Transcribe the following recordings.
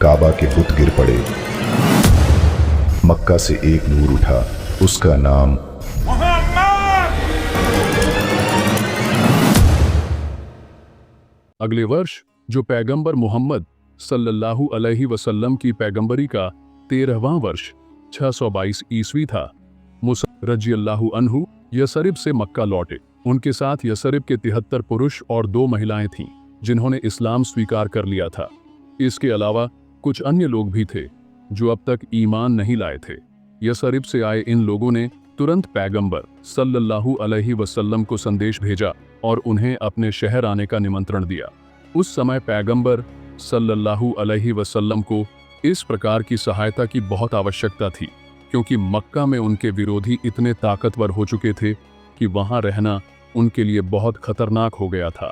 काबा के बुत गिर पड़े। मक्का से एक नूर उठा, उसका नाम अगले वर्ष जो पैगंबर मोहम्मद सल्लल्लाहु अलैहि वसल्लम की पैगंबरी का 13वां वर्ष 622 ईस्वी था, मूसा रज़ियल्लाहु अन्हु यसरिब से मक्का लौटे। उनके साथ यसरिब के 73 पुरुष और 2 महिलाएं थीं जिन्होंने इस्लाम स्वीकार कर लिया था। इसके अलावा कुछ अन्य लोग भी थे जो अब तक ईमान नहीं लाए थे। यसरिब से आए इन लोगों ने तुरंत पैगंबर सल्लल्लाहु अलैहि वसल्लम को संदेश भेजा और उन्हें अपने शहर आने का निमंत्रण दिया। उस समय पैगंबर सल्लल्लाहु अलैहि वसल्लम को इस प्रकार की सहायता की बहुत आवश्यकता थी, क्योंकि मक्का में उनके विरोधी इतने ताकतवर हो चुके थे कि वहां रहना उनके लिए बहुत खतरनाक हो गया था।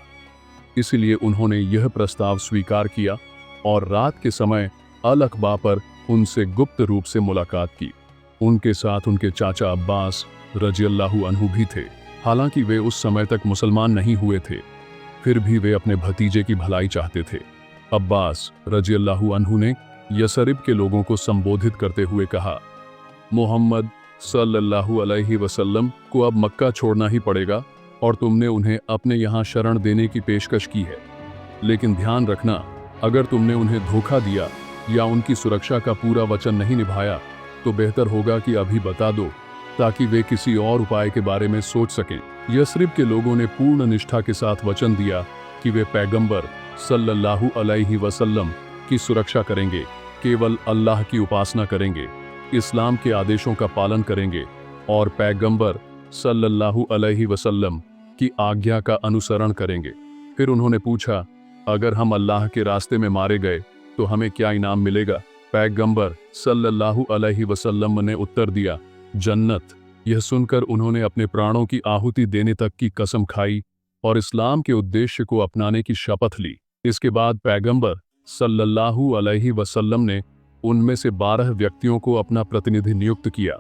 इसलिए उन्होंने यह प्रस्ताव स्वीकार किया और रात के समय अल अक़बा पर उनसे गुप्त रूप से मुलाकात की। उनके साथ उनके चाचा अब्बास रज़ियल्लाहु अन्हु भी थे। हालांकि वे उस समय तक मुसलमान नहीं हुए थे, फिर भी वे अपने भतीजे की भलाई चाहते थे। अब्बास रज़ियल्लाहु अन्हु ने यसरिब के लोगों को संबोधित करते हुए कहा, मोहम्मद सल्लल्लाहु अलैहि वसल्लम को अब मक्का छोड़ना ही पड़ेगा और तुमने उन्हें अपने यहाँ शरण देने की पेशकश की है। लेकिन ध्यान रखना, अगर तुमने उन्हें धोखा दिया या उनकी सुरक्षा का पूरा वचन नहीं निभाया तो बेहतर होगा कि अभी बता दो, ताकि वे किसी और उपाय के बारे में सोच सकें। यसरिब के लोगों ने पूर्ण निष्ठा के साथ वचन दिया कि वे पैगंबर सल्लल्लाहु अलैहि वसल्लम की सुरक्षा करेंगे, केवल अल्लाह की उपासना करेंगे, इस्लाम के आदेशों का पालन करेंगे और पैगंबर सल्लल्लाहु अलैहि वसल्लम की आज्ञा का अनुसरण करेंगे। फिर उन्होंने पूछा, अगर हम अल्लाह के रास्ते में मारे गए तो हमें क्या इनाम मिलेगा? पैगंबर सल्लल्लाहु अलैहि वसल्लम ने उत्तर दिया, जन्नत। यह सुनकर उन्होंने अपने प्राणों की आहुति देने तक की कसम खाई और इस्लाम के उद्देश्य को अपनाने की शपथ ली। इसके बाद पैगंबर सल्लल्लाहु अलैहि वसल्लम ने उनमें से 12 व्यक्तियों को अपना प्रतिनिधि नियुक्त किया।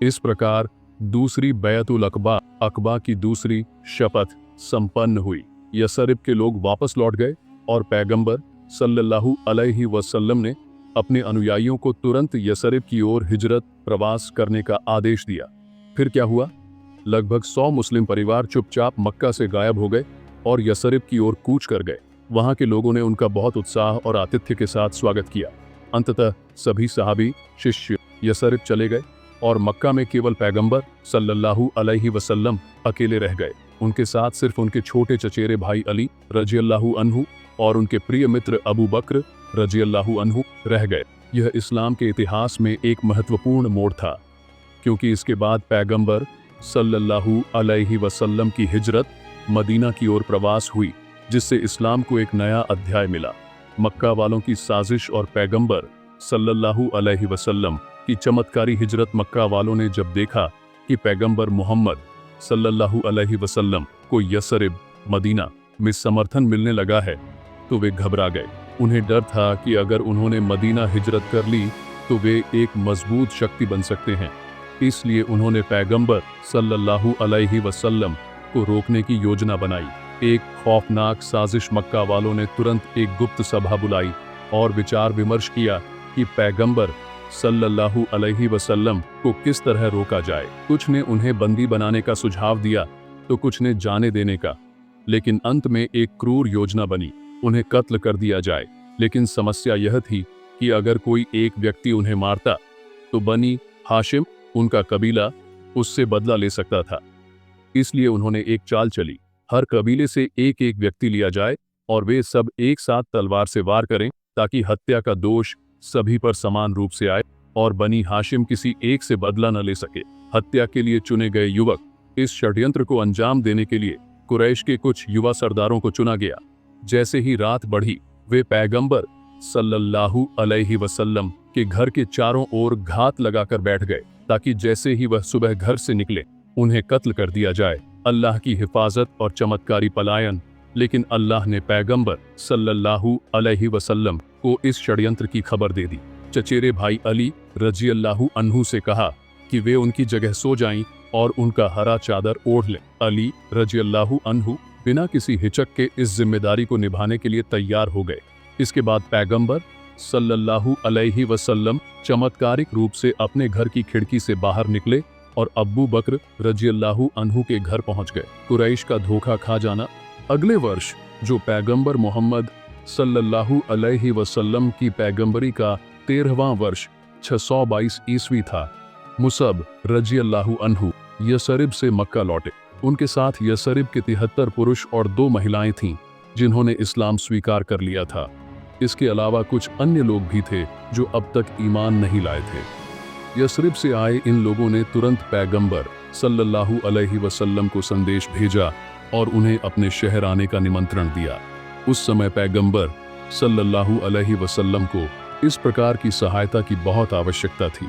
इस प्रकार दूसरी बैअतुल अक़बा की दूसरी शपथ संपन्न हुई। यसरिब के लोग वापस लौट गए और पैगंबर सल्लल्लाहु अलैहि वसल्लम ने अपने अनुयायियों को तुरंत यसरिब की ओर हिजरत प्रवास करने का आदेश दिया। फिर क्या हुआ? लगभग 100 मुस्लिम परिवार चुपचाप मक्का से गायब हो गए और यसरिब की ओर कूच कर गए। वहां के लोगों ने उनका बहुत उत्साह और आतिथ्य के साथ स्वागत किया। अंततः सभी सहाबी शिष्य यसरिब चले गए और मक्का में केवल पैगंबर सल्लल्लाहु अलैहि वसल्लम अकेले रह गए। उनके साथ सिर्फ उनके छोटे चचेरे भाई अली रज़ियल्लाहु अन्हु और उनके प्रिय मित्र अबू बकर रज़ियल्लाहु अन्हु रह गए। यह इस्लाम के इतिहास में एक महत्वपूर्ण मोड़ था, क्योंकि इसके बाद पैगंबर सल्लल्लाहु अलैहि वसल्लम की हिजरत मदीना की ओर प्रवास हुई, जिससे इस्लाम को एक नया अध्याय मिला। मक्का वालों की साजिश और पैगंबर सल्लल्लाहु अलैहि वसल्लम की चमत्कारी हिजरत मक्का वालों ने जब देखा कि पैगंबर मोहम्मद सल्लल्लाहु अलैहि वसल्लम को यसरिब मदीना में समर्थन मिलने लगा है तो वे घबरा गए। उन्हें डर था कि अगर उन्होंने मदीना हिजरत कर ली तो वे एक मजबूत शक्ति बन सकते हैं। इसलिए उन्होंने पैगंबर सल्लल्लाहु अलैहि वसल्लम को रोकने की योजना बनाई। एक खौफनाक साजिश मक्का वालों ने तुरंत एक गुप्त सभा बुलाई और विचार विमर्श किया कि पैगंबर सल्लल्लाहु अलैहि वसल्लम को किस तरह रोका जाए। कुछ ने उन्हें बंदी बनाने का सुझाव दिया तो कुछ ने जाने देने का, लेकिन अंत में एक क्रूर योजना बनी, उन्हें कत्ल कर दिया जाए। लेकिन समस्या यह थी कि अगर कोई एक व्यक्ति उन्हें मारता तो बनी हाशिम, उनका कबीला, उससे बदला ले सकता था। इसलिए उन्होंने एक चाल चली, हर कबीले से एक एक व्यक्ति लिया जाए और वे सब एक साथ तलवार से वार करें ताकि हत्या का दोष सभी पर समान रूप से आए और बनी हाशिम किसी एक से बदला न ले सके। हत्या के लिए चुने गए युवक, इस षड्यंत्र को अंजाम देने के लिए कुरैश के कुछ युवा सरदारों को चुना गया। जैसे ही रात बढ़ी, वे पैगंबर सल्लल्लाहु अलैहि वसल्लम के घर के चारों ओर घात लगाकर बैठ गए ताकि जैसे ही वह सुबह घर से निकले उन्हें कत्ल कर दिया जाए। अल्लाह की हिफाजत और चमत्कारी पलायन। लेकिन अल्लाह ने पैगंबर सल्लल्लाहु अलैहि वसल्लम को इस षड्यंत्र की खबर दे दी। चचेरे भाई अली रज़ियल्लाहु अन्हु से कहा कि वे उनकी जगह सो जाएं और उनका हरा चादर ओढ़ लें। अली रज़ियल्लाहु अन्हु बिना किसी हिचक के इस जिम्मेदारी को निभाने के लिए तैयार हो गए। इसके बाद पैगंबर सल्लल्लाहु अलैहि वसल्लम चमत्कारिक रूप से अपने घर की खिड़की से बाहर निकले और अब्बू बकर रजियल्लाहु अन्हु के घर पहुंच गए। कुरैश का धोखा खा जाना। अगले वर्ष जो पैगंबर मोहम्मद सल्लल्लाहु अलैहि वसल्लम की पैगंबरी का 13वां वर्ष 622 ईस्वी था, मुसब रजियल्लाहु अन्हु यसरिब से मक्का लौटे। उनके साथ यसरिब के 73 पुरुष और 2 महिलाएं थीं जिन्होंने इस्लाम स्वीकार कर लिया था। इसके अलावा कुछ अन्य लोग भी थे जो अब तक ईमान नहीं लाए थे। यसरिब से आए इन लोगों ने तुरंत पैगंबर सल्लल्लाहु अलैहि वसल्लम को संदेश भेजा और उन्हें अपने शहर आने का निमंत्रण दिया। उस समय पैगंबर सल्लल्लाहु अलैहि वसल्लम को इस प्रकार की सहायता की बहुत आवश्यकता थी,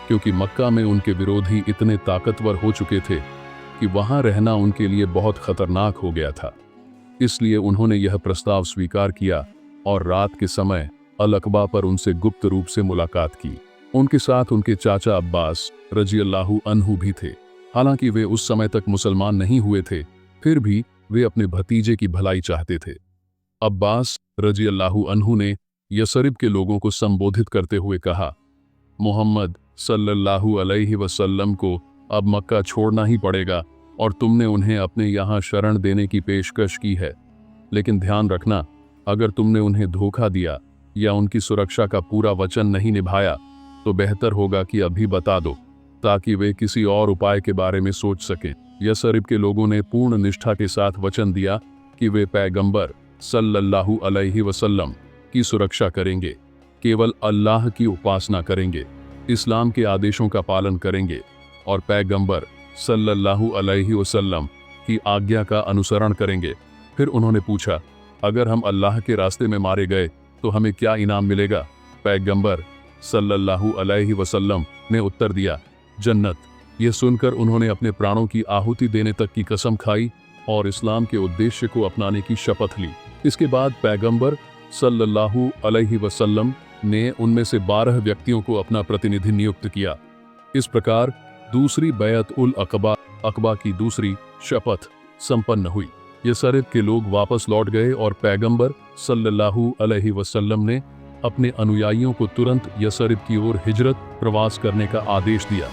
क्योंकि मक्का में उनके विरोधी इतने ताकतवर हो चुके थे कि वहां रहना उनके लिए बहुत खतरनाक हो गया था। इसलिए उन्होंने यह प्रस्ताव स्वीकार किया और रात के समय अल-अक़बा पर उनसे गुप्त रूप से मुलाकात की। उनके साथ उनके चाचा अब्बास रजियल्लाहु अन्हु भी थे। हालांकि वे उस समय तक मुसलमान नहीं हुए थे, फिर भी वे अपने भतीजे की भलाई चाहते थे। अब्बास रजियल्लाहु अन्हु ने यसरिब के लोगों को संबोधित करते हुए कहा, मोहम्मद सल्लल्लाहु अलैहि वसल्लम को अब मक्का छोड़ना ही पड़ेगा और तुमने उन्हें अपने यहाँ शरण देने की पेशकश की है, लेकिन ध्यान रखना, अगर तुमने उन्हें धोखा दिया या उनकी सुरक्षा का पूरा वचन नहीं निभाया तो बेहतर होगा कि अभी बता दो, ताकि वे किसी और उपाय के बारे में सोच सकें। यसरिब के लोगों ने पूर्ण निष्ठा के साथ वचन दिया कि वे पैगंबर सल्लल्लाहु अलैहि वसल्लम की सुरक्षा करेंगे, केवल अल्लाह की उपासना करेंगे, इस्लाम के आदेशों का पालन करेंगे और पैगंबर सल्लल्लाहु अलैहि वसल्लम की आज्ञा का अनुसरण करेंगे। फिर उन्होंने पूछा, अगर हम अल्लाह के रास्ते में मारे गए तो हमें क्या इनाम मिलेगा? पैगंबर सल्लल्लाहु अलैहि वसल्लम ने उत्तर दिया, जन्नत। यह सुनकर उन्होंने अपने प्राणों की आहुति देने तक की कसम खाई और इस्लाम के उद्देश्य को अपनाने की शपथ ली। इसके बाद पैगंबर सल्लल्लाहु अलैहि वसल्लम ने उनमें से 12 व्यक्तियों को अपना प्रतिनिधि नियुक्त किया। इस प्रकार दूसरी बैअत उल अक़बा की दूसरी शपथ संपन्न हुई। यसरिब के लोग वापस लौट गए और पैगंबर सल्लल्लाहु अलैहि वसल्लम ने अपने अनुयायियों को तुरंत यसरिब की ओर हिजरत प्रवास करने का आदेश दिया।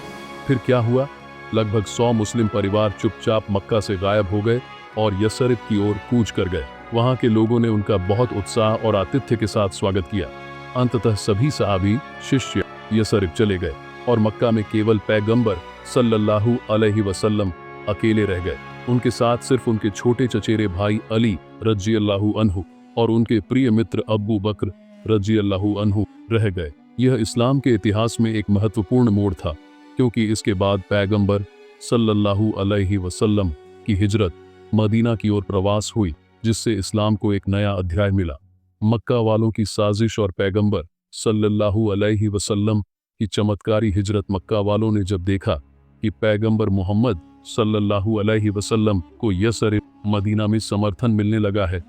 फिर क्या हुआ? लगभग 100 मुस्लिम परिवार चुपचाप मक्का से गायब हो गए और यसरिब की ओर कूच कर गए। वहां के लोगों ने उनका बहुत उत्साह और आतिथ्य के साथ स्वागत किया। अंततः सभी सहाबी शिष्य यसरिब चले गए और मक्का में केवल पैगंबर सल्लल्लाहु अलैहि वसल्लम अकेले रह गए। उनके साथ सिर्फ उनके छोटे चचेरे भाई अली रजियल्लाहु अन्हु और उनके प्रिय मित्र अब्बू बकर रजियल्लाहु अन्हु रह गए। यह इस्लाम के इतिहास में एक महत्वपूर्ण मोड़ था, क्योंकि इसके बाद पैगंबर सल्लल्लाहु अलैहि वसल्लम की हिजरत मदीना की ओर प्रवास हुई, जिससे इस्लाम को एक नया अध्याय मिला। मक्का वालों की साजिश और पैगंबर सल्लल्लाहु अलैहि वसल्लम की चमत्कारी हिजरत। मक्का वालों ने जब देखा कि पैगंबर मोहम्मद सल्लल्लाहु अलैहि वसल्लम को यसरिब मदीना में समर्थन मिलने लगा है,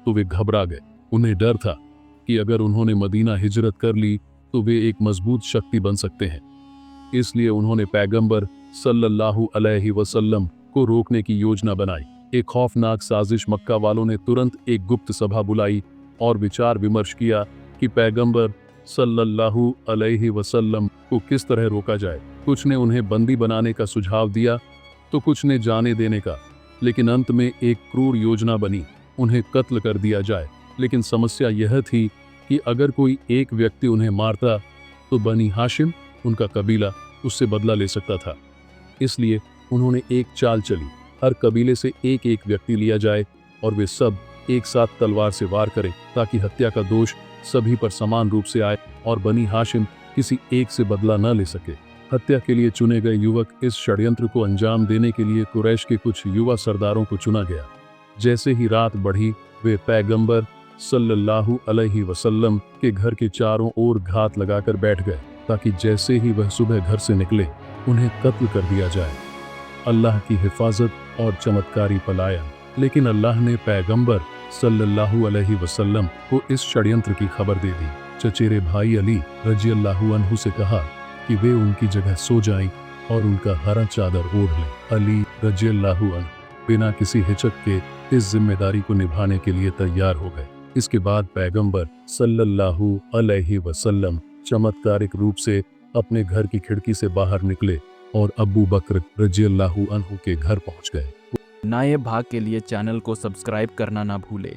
तो वे घबरा गए। उन्हें डर था कि अगर उन्होंने मदीना हिजरत कर ली तो वे एक मजबूत शक्ति बन सकते हैं। इसलिए उन्होंने पैगंबर सल्लल्लाहु अलैहि वसल्लम को रोकने की योजना बनाई। एक खौफनाक साजिश। मक्का वालों ने तुरंत एक गुप्त सभा बुलाई और विचार विमर्श किया कि पैगंबर सल्लल्लाहु अलैहि वसल्लम को किस तरह रोका जाए। कुछ ने उन्हें बंदी बनाने का सुझाव दिया तो कुछ ने जाने देने का, लेकिन अंत में एक क्रूर योजना बनी, उन्हें कत्ल कर दिया जाए। लेकिन समस्या यह थी कि अगर कोई एक व्यक्ति उन्हें मारता तो बनी हाशिम, उनका कबीला, उससे बदला ले सकता था। इसलिए उन्होंने एक चाल चली, हर कबीले से एक एक व्यक्ति लिया जाए और वे सब एक साथ तलवार से वार करें, ताकि हत्या का दोष सभी पर समान रूप से आए और बनी हाशिम किसी एक से बदला न ले सके। हत्या के लिए चुने गए युवक इस षड्यंत्र को अंजाम देने के लिए कुरैश के कुछ युवा सरदारों को चुना गया। जैसे ही रात बढ़ी, वे पैगंबर सल्लल्लाहु अलैहि वसल्लम के घर के चारों ओर घात लगाकर बैठ गए, ताकि जैसे ही वह सुबह घर से निकले उन्हें कत्ल कर दिया जाए। अल्लाह की हिफाजत और चमत्कारी पलायन। लेकिन अल्लाह ने पैगंबर सल्लल्लाहु अलैहि वसल्लम को इस षड्यंत्र की खबर दे दी। चचेरे भाई अली रजियल्लाहु अन्हु से कहा कि वे उनकी जगह सो जाएं और उनका हरा चादर ओढ़ लें। अली रजियल्लाहु अन्हु बिना किसी हिचक के इस जिम्मेदारी को निभाने के लिए तैयार हो गए। इसके बाद पैगंबर सल्लल्लाहु अलैहि वसल्लम चमत्कारिक रूप से अपने घर की खिड़की से बाहर निकले और अबू बकर रज़ियल्लाहु अन्हु के घर पहुंच गए। नए भाग के लिए चैनल को सब्सक्राइब करना ना भूले।